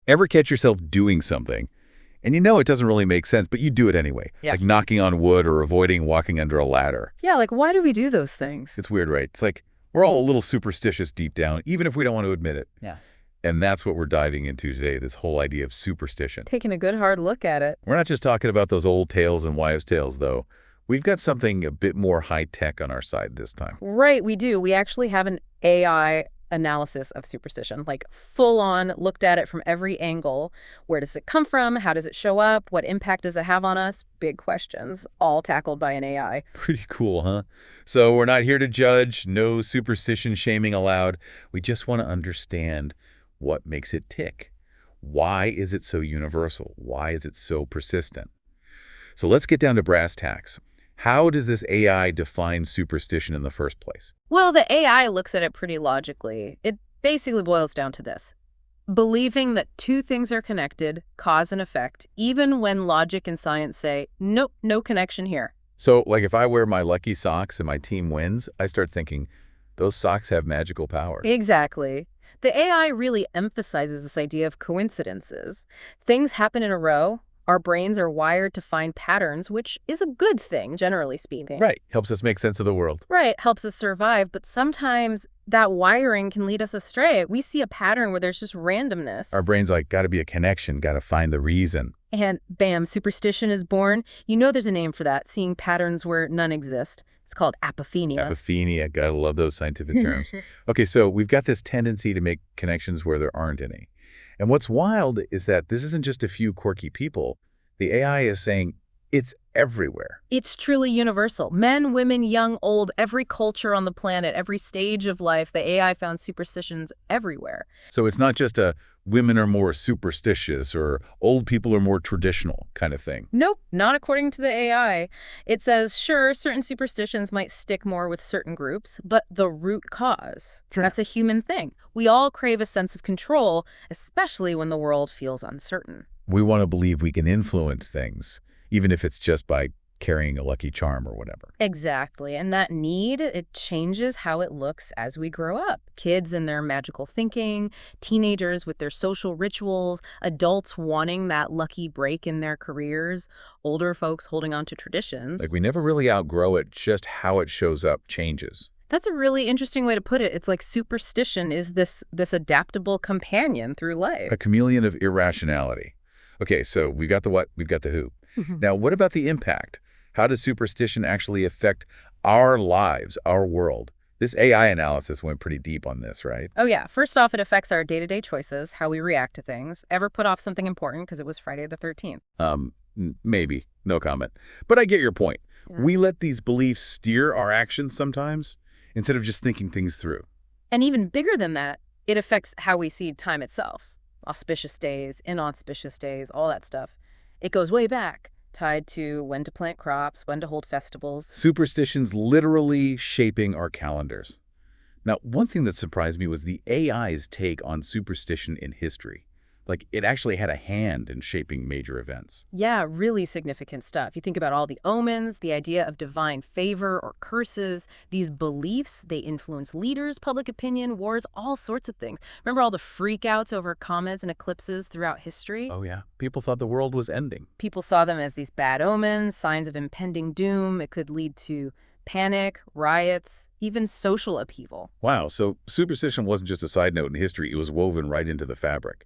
Ever catch yourself doing something, and you know it doesn't really make sense, but you do it anyway? Yeah. Like knocking on wood or avoiding walking under a ladder. Yeah, like why do we do those things? It's weird, right? It's like we're all a little superstitious deep down, even if we don't want to admit it. Yeah. And that's what we're diving into today, this whole idea of superstition. Taking a good hard look at it. We're not just talking about those old tales and wives' tales, though. We've got something a bit more high-tech on our side this time. Right, we do. We actually have an AI analysis of superstition, like full on looked at it from every angle. Where does it come from? How does it show up? What impact does it have on us? Big questions, all tackled by an AI. Pretty cool, huh? So we're not here to judge, no superstition shaming allowed. We just want to understand what makes it tick. Why is it so universal? Why is it so persistent? So let's get down to brass tacks. How does this AI define superstition in the first place? Well, the AI looks at it pretty logically. It basically boils down to this: believing that two things are connected, cause and effect, even when logic and science say, nope, no connection here. So, like if I wear my lucky socks and my team wins, I start thinking, those socks have magical power. Exactly. The AI really emphasizes this idea of coincidences. Things happen in a row. Our brains are wired to find patterns, which is a good thing, generally speaking. Right. Helps us make sense of the world. Right. Helps us survive. But sometimes that wiring can lead us astray. We see a pattern where there's just randomness. Our brain's like, got to be a connection, got to find the reason. And bam, superstition is born. You know there's a name for that, seeing patterns where none exist. It's called apophenia. Apophenia. Gotta love those scientific terms. Okay, so we've got this tendency to make connections where there aren't any. And what's wild is that this isn't just a few quirky people. The AI is saying it's everywhere. It's truly universal. Men, women, young, old, every culture on the planet, every stage of life, the AI found superstitions everywhere. So it's not just a women are more superstitious or old people are more traditional kind of thing. Nope, not according to the AI. It says, sure, certain superstitions might stick more with certain groups, but the root cause, that's a human thing. We all crave a sense of control, especially when the world feels uncertain. We want to believe we can influence things, even if it's just by carrying a lucky charm or whatever. Exactly. And that need, it changes how it looks as we grow up. Kids and their magical thinking, teenagers with their social rituals, adults wanting that lucky break in their careers, older folks holding on to traditions. Like we never really outgrow it, just how it shows up changes. That's a really interesting way to put it. It's like superstition is this adaptable companion through life. A chameleon of irrationality. Okay, so we've got the what, we've got the who. Now, what about the impact? How does superstition actually affect our lives, our world? This AI analysis went pretty deep on this, right? Oh, yeah. First off, it affects our day-to-day choices, how we react to things. Ever put off something important because it was Friday the 13th? Maybe. No comment. But I get your point. Yeah. We let these beliefs steer our actions sometimes instead of just thinking things through. And even bigger than that, it affects how we see time itself. Auspicious days, inauspicious days, all that stuff. It goes way back, tied to when to plant crops, when to hold festivals. Superstitions literally shaping our calendars. Now, one thing that surprised me was the AI's take on superstition in history. Like, it actually had a hand in shaping major events. Yeah, really significant stuff. You think about all the omens, the idea of divine favor or curses, these beliefs, they influence leaders, public opinion, wars, all sorts of things. Remember all the freakouts over comets and eclipses throughout history? Oh, yeah. People thought the world was ending. People saw them as these bad omens, signs of impending doom. It could lead to panic, riots, even social upheaval. Wow, so superstition wasn't just a side note in history. It was woven right into the fabric.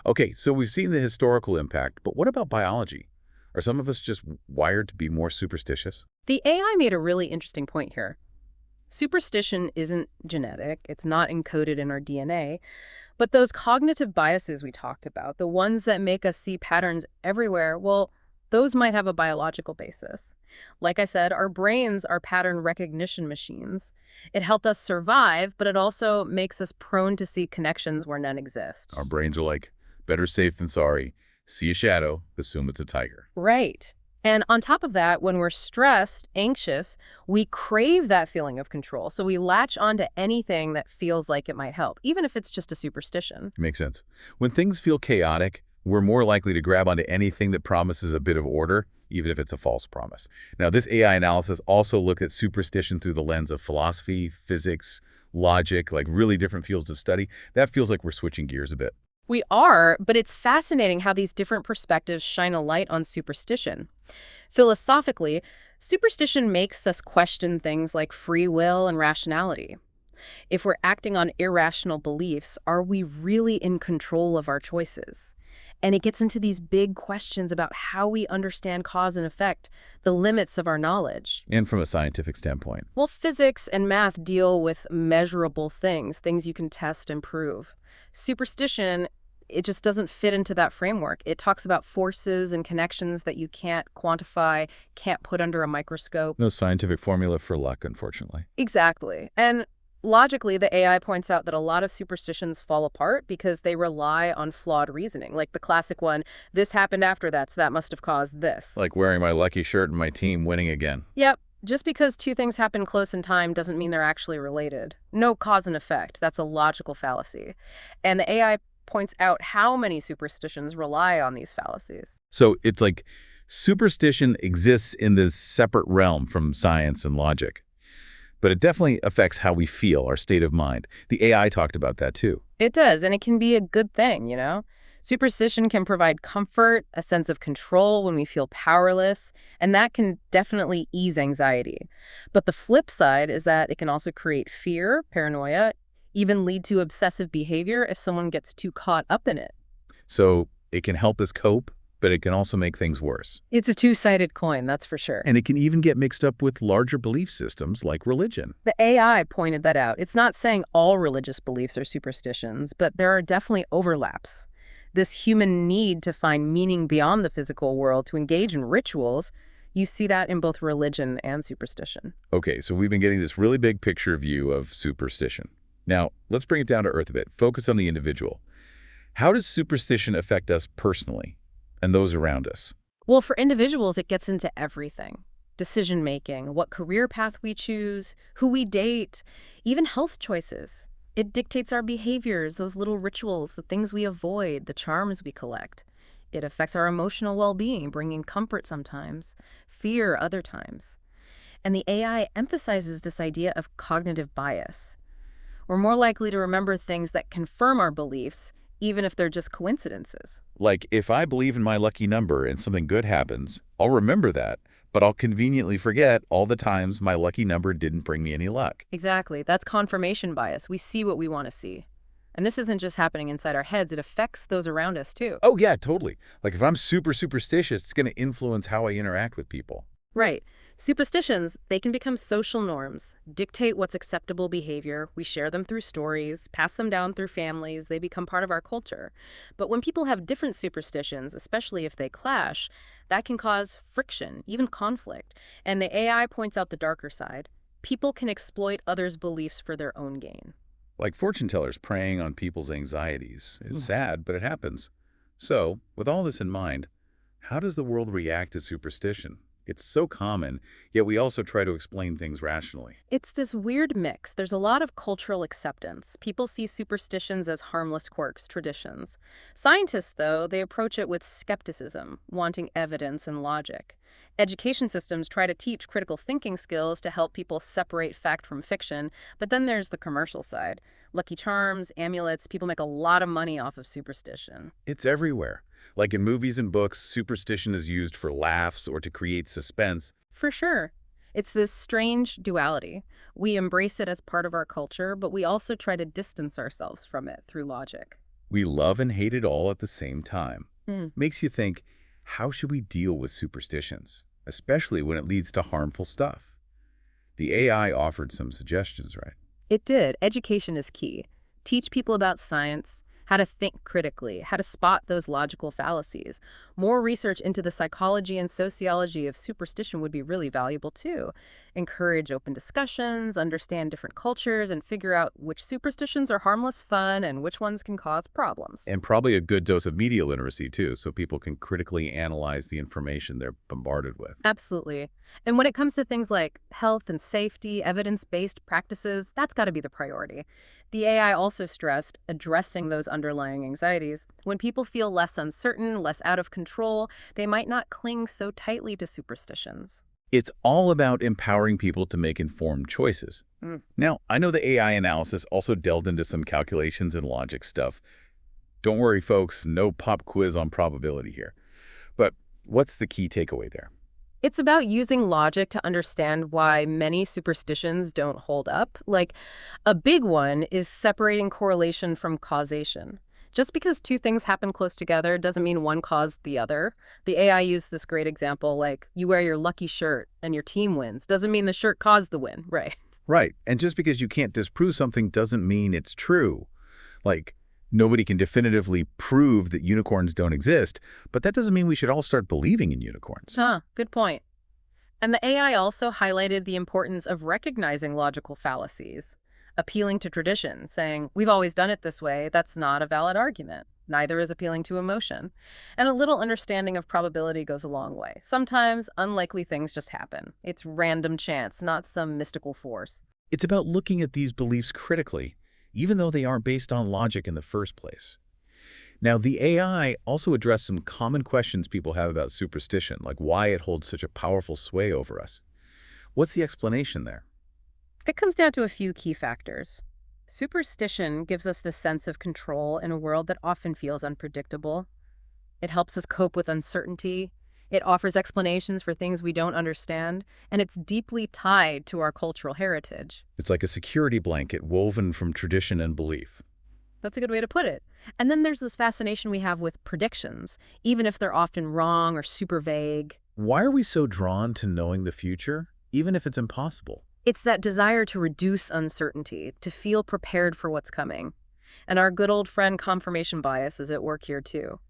Okay, so we've seen the historical impact, but what about biology? Are some of us just wired to be more superstitious? The AI made a really interesting point here. Superstition isn't genetic, it's not encoded in our DNA, but those cognitive biases we talked about, the ones that make us see patterns everywhere, well, those might have a biological basis. Like I said, our brains are pattern recognition machines. It helped us survive, but it also makes us prone to see connections where none exist. Our brains are like, better safe than sorry. See a shadow, assume it's a tiger. Right. And on top of that, when we're stressed, anxious, we crave that feeling of control. So we latch onto anything that feels like it might help, even if it's just a superstition. Makes sense. When things feel chaotic, we're more likely to grab onto anything that promises a bit of order, even if it's a false promise. Now, this AI analysis also looked at superstition through the lens of philosophy, physics, logic, like really different fields of study. That feels like we're switching gears a bit. We are, but it's fascinating how these different perspectives shine a light on superstition. Philosophically, superstition makes us question things like free will and rationality. If we're acting on irrational beliefs, are we really in control of our choices? And it gets into these big questions about how we understand cause and effect, the limits of our knowledge. And from a scientific standpoint. Well, physics and math deal with measurable things you can test and prove. Superstition, it just doesn't fit into that framework. It talks about forces and connections that you can't quantify, can't put under a microscope. No scientific formula for luck, unfortunately. Exactly. And logically, the AI points out that a lot of superstitions fall apart because they rely on flawed reasoning. Like the classic one, this happened after that, so that must have caused this. Like wearing my lucky shirt and my team winning again. Yep. Just because two things happen close in time doesn't mean they're actually related. No cause and effect. That's a logical fallacy. And the AI points out how many superstitions rely on these fallacies. So it's like superstition exists in this separate realm from science and logic. But it definitely affects how we feel, our state of mind. The AI talked about that too. It does, and it can be a good thing, you know? Superstition can provide comfort, a sense of control when we feel powerless, and that can definitely ease anxiety. But the flip side is that it can also create fear, paranoia, even lead to obsessive behavior if someone gets too caught up in it. So it can help us cope, but it can also make things worse. It's a two-sided coin, that's for sure. And it can even get mixed up with larger belief systems like religion. The AI pointed that out. It's not saying all religious beliefs are superstitions, but there are definitely overlaps. This human need to find meaning beyond the physical world, to engage in rituals, you see that in both religion and superstition. Okay, so we've been getting this really big picture view of superstition. Now, let's bring it down to earth a bit. Focus on the individual. How does superstition affect us personally and those around us? Well, for individuals, it gets into everything. Decision-making, what career path we choose, who we date, even health choices. It dictates our behaviors, those little rituals, the things we avoid, the charms we collect. It affects our emotional well-being, bringing comfort sometimes, fear other times. And the AI emphasizes this idea of cognitive bias. We're more likely to remember things that confirm our beliefs, even if they're just coincidences. Like, if I believe in my lucky number and something good happens, I'll remember that, but I'll conveniently forget all the times my lucky number didn't bring me any luck. Exactly. That's confirmation bias. We see what we want to see. And this isn't just happening inside our heads. It affects those around us, too. Oh, yeah, totally. Like, if I'm super superstitious, it's going to influence how I interact with people. Right. Superstitions, they can become social norms, dictate what's acceptable behavior. We share them through stories, pass them down through families. They become part of our culture. But when people have different superstitions, especially if they clash, that can cause friction, even conflict. And the AI points out the darker side. People can exploit others' beliefs for their own gain. Like fortune tellers preying on people's anxieties. It's sad, but it happens. So, with all this in mind, how does the world react to superstition? It's so common, yet we also try to explain things rationally. It's this weird mix. There's a lot of cultural acceptance. People see superstitions as harmless quirks, traditions. Scientists, though, they approach it with skepticism, wanting evidence and logic. Education systems try to teach critical thinking skills to help people separate fact from fiction, but then there's the commercial side. Lucky charms, amulets, people make a lot of money off of superstition. It's everywhere. Like in movies and books, superstition is used for laughs or to create suspense. For sure. It's this strange duality. We embrace it as part of our culture, but we also try to distance ourselves from it through logic. We love and hate it all at the same time. Mm. Makes you think, how should we deal with superstitions, especially when it leads to harmful stuff? The AI offered some suggestions, right? It did. Education is key. Teach people about science, how to think critically, how to spot those logical fallacies. More research into the psychology and sociology of superstition would be really valuable too. Encourage open discussions, understand different cultures, and figure out which superstitions are harmless fun and which ones can cause problems. And probably a good dose of media literacy too, so people can critically analyze the information they're bombarded with. Absolutely. And when it comes to things like health and safety, evidence-based practices, that's got to be the priority. The AI also stressed addressing those underlying anxieties. When people feel less uncertain, less out of control, they might not cling so tightly to superstitions. It's all about empowering people to make informed choices. Now, I know the AI analysis also delved into some calculations and logic stuff, Don't worry, folks, no pop quiz on probability here. But what's the key takeaway there? It's about using logic to understand why many superstitions don't hold up. Like, a big one is separating correlation from causation. Just because two things happen close together doesn't mean one caused the other. The AI used this great example, like, you wear your lucky shirt and your team wins. Doesn't mean the shirt caused the win, right? Right. And just because you can't disprove something doesn't mean it's true. Like, nobody can definitively prove that unicorns don't exist, but that doesn't mean we should all start believing in unicorns. Good point. And the AI also highlighted the importance of recognizing logical fallacies, appealing to tradition, saying, we've always done it this way. That's not a valid argument. Neither is appealing to emotion. And a little understanding of probability goes a long way. Sometimes unlikely things just happen. It's random chance, not some mystical force. It's about looking at these beliefs critically, even though they aren't based on logic in the first place. Now, the AI also addressed some common questions people have about superstition, like why it holds such a powerful sway over us. What's the explanation there? It comes down to a few key factors. Superstition gives us the sense of control in a world that often feels unpredictable. It helps us cope with uncertainty. It offers explanations for things we don't understand, and it's deeply tied to our cultural heritage. It's like a security blanket woven from tradition and belief. That's a good way to put it. And then there's this fascination we have with predictions, even if they're often wrong or super vague. Why are we so drawn to knowing the future, even if it's impossible? It's that desire to reduce uncertainty, to feel prepared for what's coming. And our good old friend confirmation bias is at work here too.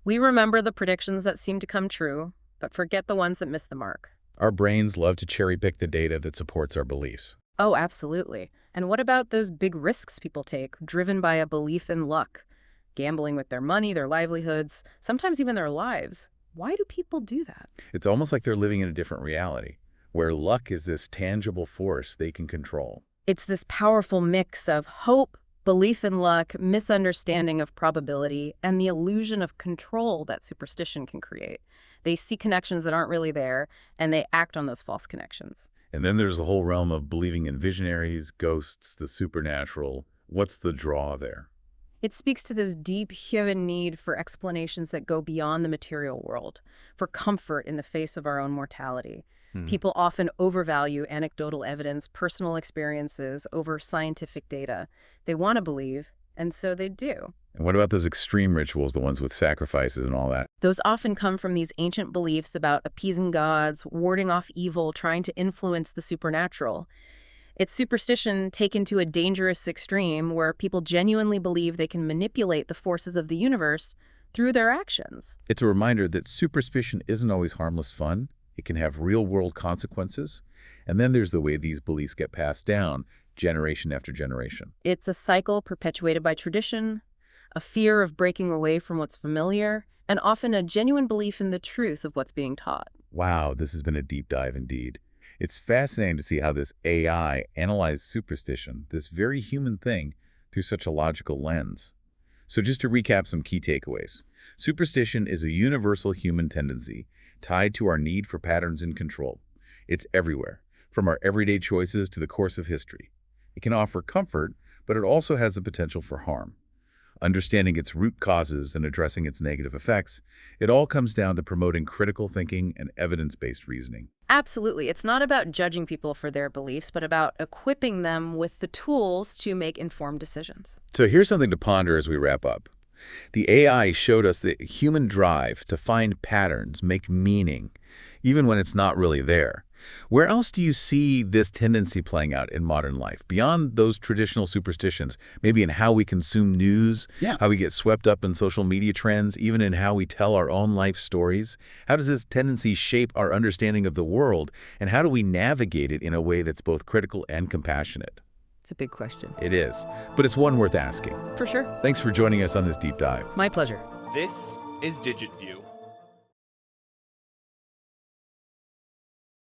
We remember the predictions that seem to come true, but forget the ones that miss the mark. Our brains love to cherry-pick the data that supports our beliefs. Oh, absolutely. And what about those big risks people take, driven by a belief in luck? Gambling with their money, their livelihoods, sometimes even their lives. Why do people do that? It's almost like they're living in a different reality, where luck is this tangible force they can control. It's this powerful mix of hope, belief in luck, misunderstanding of probability, and the illusion of control that superstition can create. They see connections that aren't really there, and they act on those false connections. And then there's the whole realm of believing in visionaries, ghosts, the supernatural. What's the draw there? It speaks to this deep human need for explanations that go beyond the material world, for comfort in the face of our own mortality. People often overvalue anecdotal evidence, personal experiences over scientific data. They want to believe, and so they do. And what about those extreme rituals, the ones with sacrifices and all that? Those often come from these ancient beliefs about appeasing gods, warding off evil, trying to influence the supernatural. It's superstition taken to a dangerous extreme where people genuinely believe they can manipulate the forces of the universe through their actions. It's a reminder that superstition isn't always harmless fun. It can have real-world consequences. And then there's the way these beliefs get passed down, generation after generation. It's a cycle perpetuated by tradition, a fear of breaking away from what's familiar, and often a genuine belief in the truth of what's being taught. Wow, this has been a deep dive indeed. It's fascinating to see how this AI analyzes superstition, this very human thing, through such a logical lens. So just to recap some key takeaways. Superstition is a universal human tendency tied to our need for patterns and control. It's everywhere, from our everyday choices to the course of history. It can offer comfort, but it also has the potential for harm. Understanding its root causes and addressing its negative effects, it all comes down to promoting critical thinking and evidence-based reasoning. Absolutely. It's not about judging people for their beliefs, but about equipping them with the tools to make informed decisions. So here's something to ponder as we wrap up. The AI showed us the human drive to find patterns, make meaning, even when it's not really there. Where else do you see this tendency playing out in modern life, beyond those traditional superstitions? Maybe in how we consume news, how we get swept up in social media trends, even in how we tell our own life stories? How does this tendency shape our understanding of the world, and how do we navigate it in a way that's both critical and compassionate? It's a big question. It is, but it's one worth asking. For sure. Thanks for joining us on this deep dive. My pleasure. This is DigitView.